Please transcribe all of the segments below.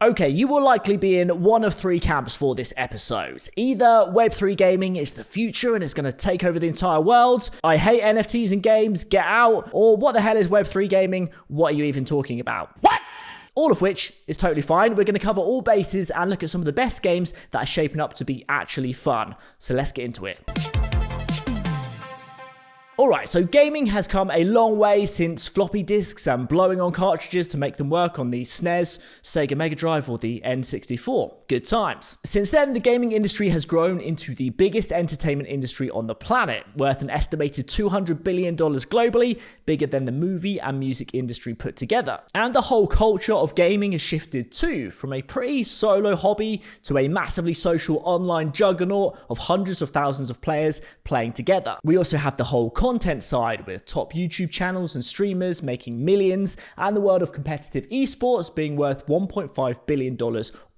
Okay, you will likely be in one of three camps for this episode. Either Web3 gaming is the future and it's going to take over the entire world, I hate NFTs and games, get out, or what the hell is Web3 gaming, what are you even talking about? What? All of which is totally fine. We're going to cover all bases and look at some of the best games that are shaping up to be actually fun. So let's get into it. Alright, so gaming has come a long way since floppy disks and blowing on cartridges to make them work on the SNES, Sega Mega Drive or the N64. Good times. Since then, the gaming industry has grown into the biggest entertainment industry on the planet, worth an estimated $200 billion globally, bigger than the movie and music industry put together. And the whole culture of gaming has shifted too, from a pretty solo hobby to a massively social online juggernaut of hundreds of thousands of players playing together. We also have the whole content side with top YouTube channels and streamers making millions, and the world of competitive esports being worth $1.5 billion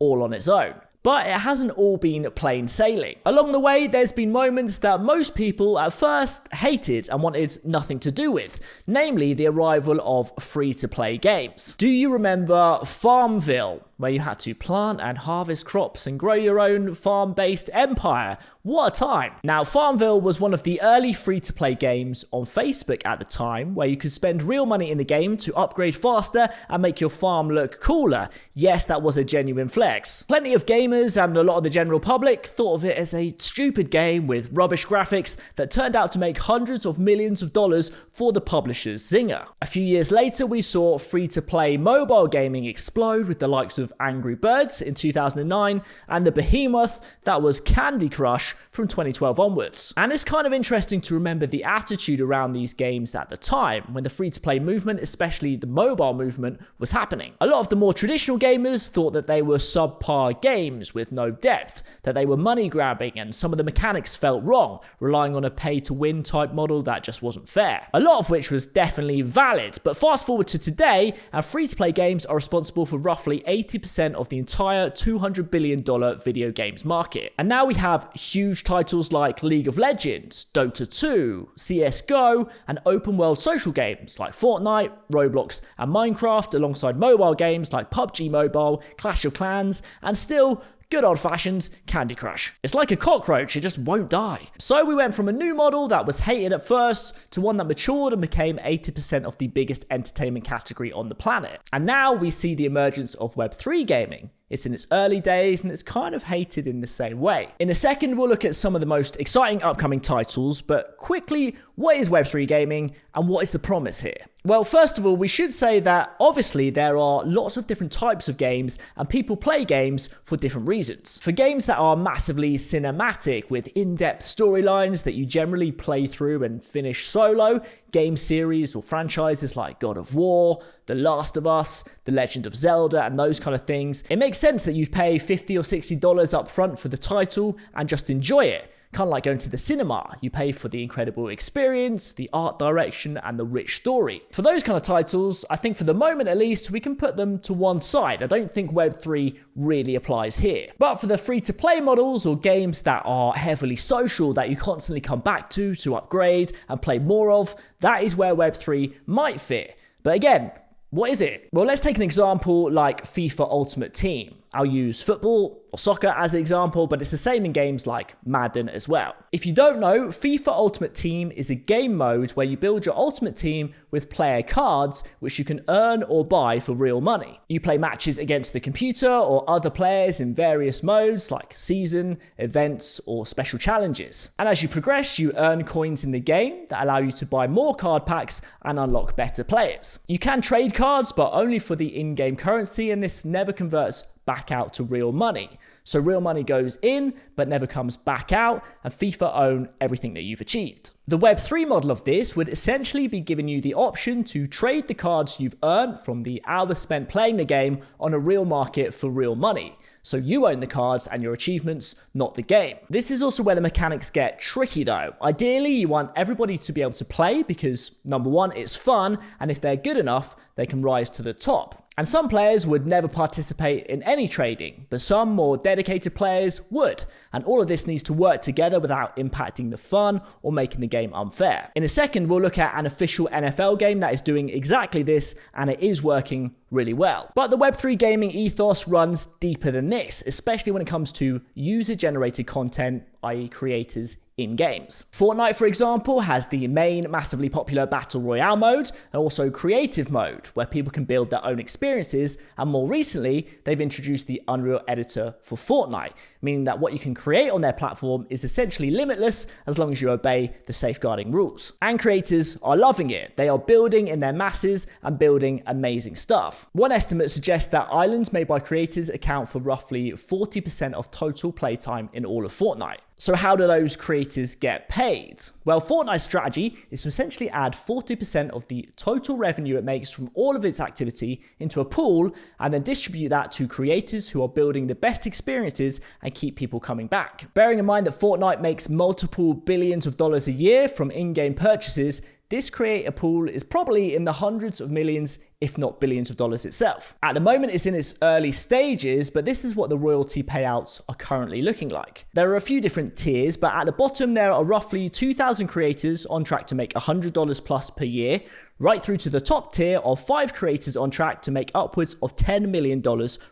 all on its own. But it hasn't all been plain sailing. Along the way, there's been moments that most people at first hated and wanted nothing to do with, namely the arrival of free-to-play games. Do you remember Farmville, where you had to plant and harvest crops and grow your own farm-based empire? What a time. Now, Farmville was one of the early free-to-play games on Facebook at the time, where you could spend real money in the game to upgrade faster and make your farm look cooler. Yes, that was a genuine flex. Plenty of gamers and a lot of the general public thought of it as a stupid game with rubbish graphics that turned out to make hundreds of millions of dollars for the publisher's Zynga. A few years later, we saw free-to-play mobile gaming explode with the likes of Angry Birds in 2009 and the behemoth that was Candy Crush from 2012 onwards. And it's kind of interesting to remember the attitude around these games at the time, when the free-to-play movement, especially the mobile movement, was happening. A lot of the more traditional gamers thought that they were subpar games with no depth, that they were money grabbing and some of the mechanics felt wrong, relying on a pay-to-win type model that just wasn't fair. A lot of which was definitely valid, but fast forward to today, and free-to-play games are responsible for roughly 80% of the entire $200 billion video games market. And now we have huge titles like League of Legends, Dota 2, CSGO, and open world social games like Fortnite, Roblox, and Minecraft, alongside mobile games like PUBG Mobile, Clash of Clans, and still good old-fashioned Candy Crush. It's like a cockroach, it just won't die. So we went from a new model that was hated at first to one that matured and became 80% of the biggest entertainment category on the planet. And now we see the emergence of Web3 gaming. It's in its early days and it's kind of hated in the same way. In a second, we'll look at some of the most exciting upcoming titles, but quickly, what is Web3 gaming and what is the promise here? Well, first of all, we should say that obviously there are lots of different types of games and people play games for different reasons. For games that are massively cinematic with in-depth storylines that you generally play through and finish solo, game series or franchises like God of War, The Last of Us, The Legend of Zelda, and those kind of things, it makes sense that you'd pay $50 or $60 up front for the title and just enjoy it. Kind of like going to the cinema. You pay for the incredible experience, the art direction, and the rich story. For those kind of titles, I think for the moment at least, we can put them to one side. I don't think Web3 really applies here. But for the free-to-play models or games that are heavily social that you constantly come back to upgrade and play more of, that is where Web3 might fit. But again, what is it? Well, let's take an example like FIFA Ultimate Team. I'll use football or soccer as an example, but it's the same in games like Madden as well. If you don't know, FIFA Ultimate Team is a game mode where you build your ultimate team with player cards, which you can earn or buy for real money. You play matches against the computer or other players in various modes like season, events, or special challenges. And as you progress, you earn coins in the game that allow you to buy more card packs and unlock better players. You can trade cards, but only for the in-game currency, and this never converts back out to real money. So real money goes in, but never comes back out, and FIFA own everything that you've achieved. The Web3 model of this would essentially be giving you the option to trade the cards you've earned from the hours spent playing the game on a real market for real money. So you own the cards and your achievements, not the game. This is also where the mechanics get tricky though. Ideally, you want everybody to be able to play because number one, it's fun, and if they're good enough, they can rise to the top. And some players would never participate in any trading, but some more dedicated players would. And all of this needs to work together without impacting the fun or making the game unfair. In a second, we'll look at an official NFL game that is doing exactly this, and it is working really well. But the Web3 gaming ethos runs deeper than this, especially when it comes to user-generated content, i.e. creators in games. Fortnite, for example, has the main massively popular Battle Royale mode and also Creative mode, where people can build their own experiences, and more recently, they've introduced the Unreal Editor for Fortnite, meaning that what you can create on their platform is essentially limitless as long as you obey the safeguarding rules. And creators are loving it. They are building in their masses and building amazing stuff. One estimate suggests that islands made by creators account for roughly 40% of total playtime in all of Fortnite. So how do those creators get paid? Well, Fortnite's strategy is to essentially add 40% of the total revenue it makes from all of its activity into a pool and then distribute that to creators who are building the best experiences and keep people coming back. Bearing in mind that Fortnite makes multiple billions of dollars a year from in-game purchases, this creator pool is probably in the hundreds of millions, if not billions of dollars itself. At the moment, it's in its early stages, but this is what the royalty payouts are currently looking like. There are a few different tiers, but at the bottom, there are roughly 2,000 creators on track to make $100 plus per year, right through to the top tier of 5 creators on track to make upwards of $10 million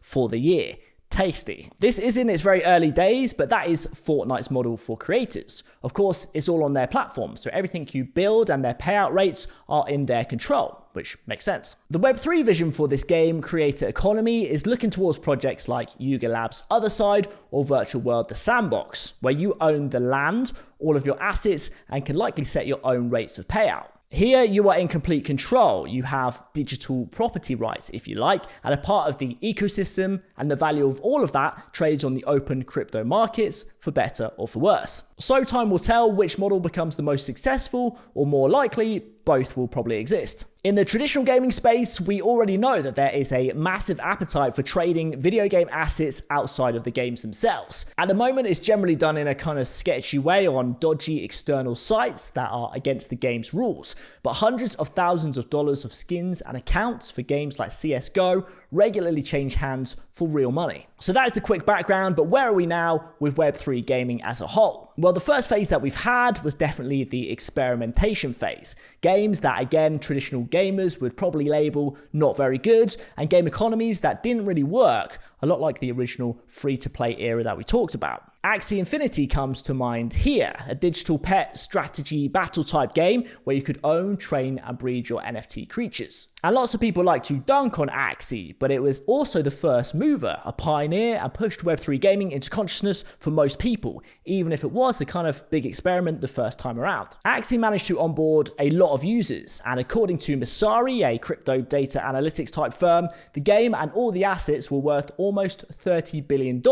for the year. Tasty. This is in its very early days, but that is Fortnite's model for creators. Of course, it's all on their platform, so everything you build and their payout rates are in their control, which makes sense. The Web3 vision for this game creator economy is looking towards projects like Yuga Labs' Other Side or Virtual World The Sandbox, where you own the land, all of your assets, and can likely set your own rates of payout. Here, you are in complete control. You have digital property rights, if you like, and a part of the ecosystem, and the value of all of that trades on the open crypto markets, for better or for worse. So time will tell which model becomes the most successful, or more likely, both will probably exist. In the traditional gaming space, we already know that there is a massive appetite for trading video game assets outside of the games themselves. At the moment, it's generally done in a kind of sketchy way on dodgy external sites that are against the game's rules. But hundreds of thousands of dollars of skins and accounts for games like CSGO regularly change hands for real money. So that is the quick background, but where are we now with Web3 gaming as a whole? Well, the first phase that we've had was definitely the experimentation phase. Games that, again, traditional gamers would probably label not very good, and game economies that didn't really work, a lot like the original free-to-play era that we talked about. Axie Infinity comes to mind here, a digital pet strategy battle type game where you could own, train, and breed your NFT creatures. And lots of people like to dunk on Axie, but it was also the first mover, a pioneer, and pushed Web3 gaming into consciousness for most people, even if it was a kind of big experiment the first time around. Axie managed to onboard a lot of users, and according to Masari, a crypto data analytics type firm, the game and all the assets were worth almost $30 billion,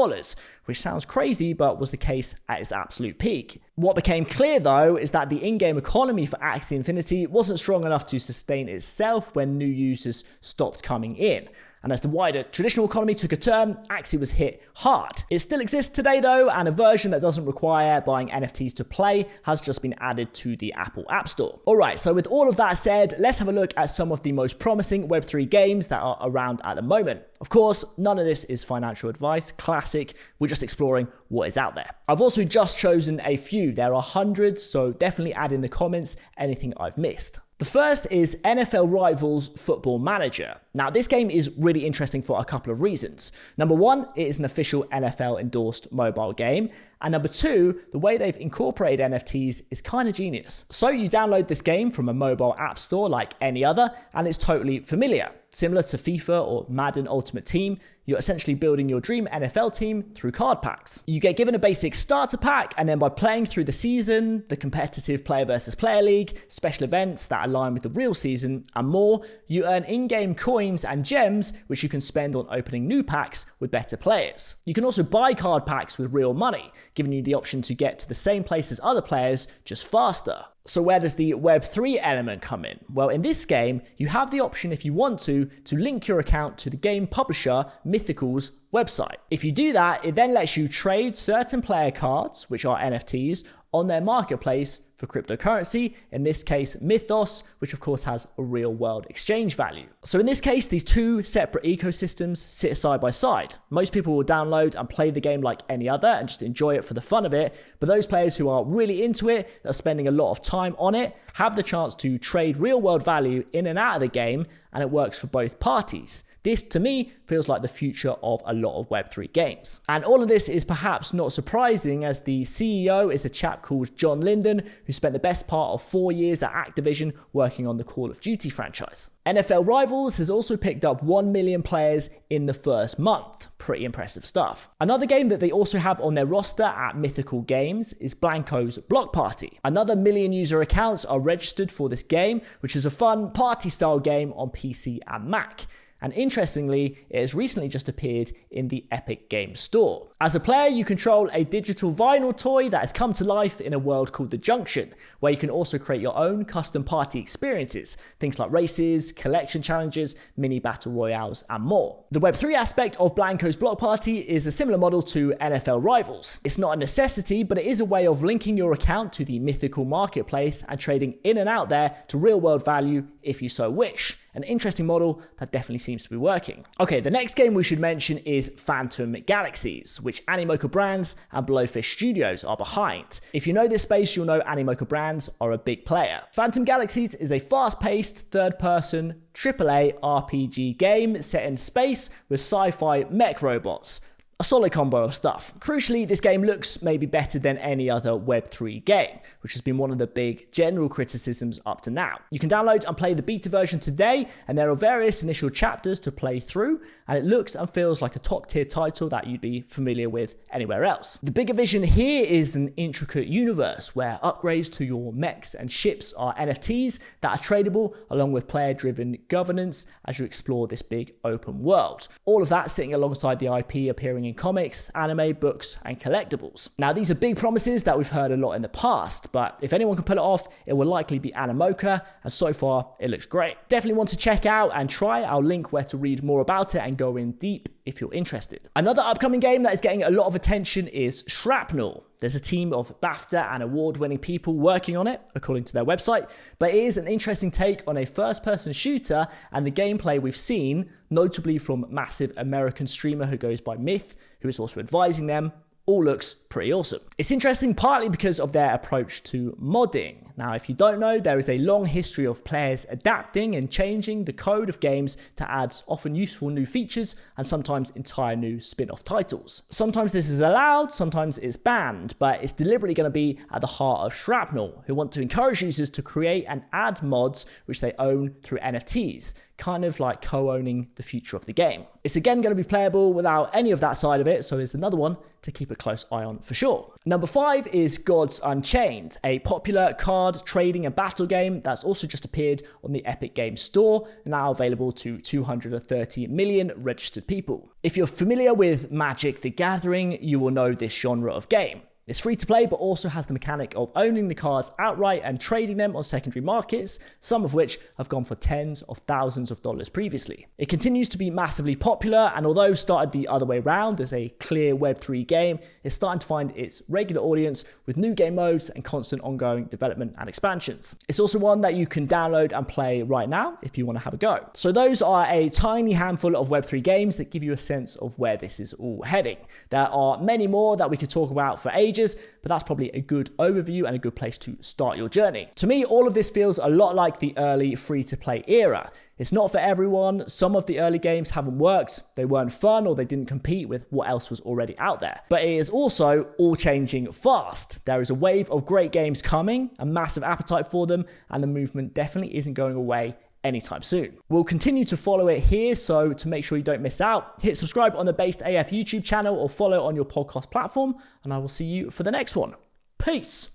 which sounds crazy, but was the case at its absolute peak. What became clear, though, is that the in-game economy for Axie Infinity wasn't strong enough to sustain itself when new users stopped coming in. And as the wider traditional economy took a turn, Axie was hit hard. It still exists today, though, and a version that doesn't require buying NFTs to play has just been added to the Apple App Store. Alright, so with all of that said, let's have a look at some of the most promising Web3 games that are around at the moment. Of course, none of this is financial advice, classic, we're just exploring what is out there. I've also just chosen a few, there are hundreds, so definitely add in the comments anything I've missed. The first is NFL Rivals Football Manager. Now, this game is really interesting for a couple of reasons. Number one, it is an official NFL endorsed mobile game. And number two, the way they've incorporated NFTs is kind of genius. So you download this game from a mobile app store like any other, and it's totally familiar. Similar to FIFA or Madden Ultimate Team, you're essentially building your dream NFL team through card packs. You get given a basic starter pack, and then by playing through the season, the competitive player versus player league, special events that align with the real season, and more, you earn in-game coins and gems, which you can spend on opening new packs with better players. You can also buy card packs with real money, giving you the option to get to the same place as other players, just faster. So where does the Web3 element come in? Well, in this game, you have the option, if you want to link your account to the game publisher Mythical's website. If you do that, it then lets you trade certain player cards, which are NFTs, on their marketplace for cryptocurrency, in this case Mythos, which of course has a real world exchange value. So in this case, these two separate ecosystems sit side by side. Most people will download and play the game like any other and just enjoy it for the fun of it, but those players who are really into it, that are spending a lot of time on it, have the chance to trade real world value in and out of the game, and it works for both parties. This, to me, feels like the future of a lot of Web3 games. And all of this is perhaps not surprising, as the CEO is a chap called John Linden, who spent the best part of 4 years at Activision working on the Call of Duty franchise. NFL Rivals has also picked up 1 million players in the first month. Pretty impressive stuff. Another game that they also have on their roster at Mythical Games is Blanco's Block Party. Another million user accounts are registered for this game, which is a fun party-style game on PC and Mac. And interestingly, it has recently just appeared in the Epic Games Store. As a player, you control a digital vinyl toy that has come to life in a world called The Junction, where you can also create your own custom party experiences, things like races, collection challenges, mini battle royales, and more. The Web3 aspect of Blanco's Block Party is a similar model to NFL Rivals. It's not a necessity, but it is a way of linking your account to the Mythical marketplace and trading in and out there to real-world value if you so wish. An interesting model that definitely seems to be working. Okay, the next game we should mention is Phantom Galaxies, which Animoca Brands and Blowfish Studios are behind. If you know this space, you'll know Animoca Brands are a big player. Phantom Galaxies is a fast-paced, third-person, AAA RPG game set in space with sci-fi mech robots. A solid combo of stuff. Crucially, this game looks maybe better than any other Web3 game, which has been one of the big general criticisms up to now. You can download and play the beta version today, and there are various initial chapters to play through, and it looks and feels like a top-tier title that you'd be familiar with anywhere else. The bigger vision here is an intricate universe where upgrades to your mechs and ships are NFTs that are tradable, along with player-driven governance as you explore this big open world. All of that sitting alongside the IP appearing in comics, anime, books, and collectibles. Now, these are big promises that we've heard a lot in the past, but if anyone can pull it off, it will likely be Animoca, and so far, it looks great. Definitely want to check out and try. I'll link where to read more about it and go in deep if you're interested. Another upcoming game that is getting a lot of attention is Shrapnel. There's a team of BAFTA and award-winning people working on it, according to their website, but it is an interesting take on a first-person shooter, and the gameplay we've seen, notably from massive American streamer who goes by Myth, who is also advising them, all looks pretty awesome. It's interesting partly because of their approach to modding. Now, if you don't know, there is a long history of players adapting and changing the code of games to add often useful new features and sometimes entire new spin-off titles. Sometimes this is allowed, sometimes it's banned, but it's deliberately going to be at the heart of Shrapnel, who want to encourage users to create and add mods which they own through NFTs, kind of like co-owning the future of the game. It's again going to be playable without any of that side of it, so it's another one to keep a close eye on for sure. Number 5 is Gods Unchained, a popular card trading and battle game that's also just appeared on the Epic Games Store, now available to 230 million registered people. If you're familiar with Magic the Gathering, you will know this genre of game. It's free to play, but also has the mechanic of owning the cards outright and trading them on secondary markets, some of which have gone for tens of thousands of dollars previously. It continues to be massively popular, and although started the other way around as a clear Web3 game, it's starting to find its regular audience with new game modes and constant ongoing development and expansions. It's also one that you can download and play right now if you want to have a go. So those are a tiny handful of Web3 games that give you a sense of where this is all heading. There are many more that we could talk about for ages, but that's probably a good overview and a good place to start your journey. To me, all of this feels a lot like the early free-to-play era. It's not for everyone. Some of the early games haven't worked, they weren't fun, or they didn't compete with what else was already out there. But it is also all changing fast. There is a wave of great games coming, a massive appetite for them, and the movement definitely isn't going away anytime soon. We'll continue to follow it here, so to make sure you don't miss out, hit subscribe on the Based AF YouTube channel or follow on your podcast platform, and I will see you for the next one. Peace.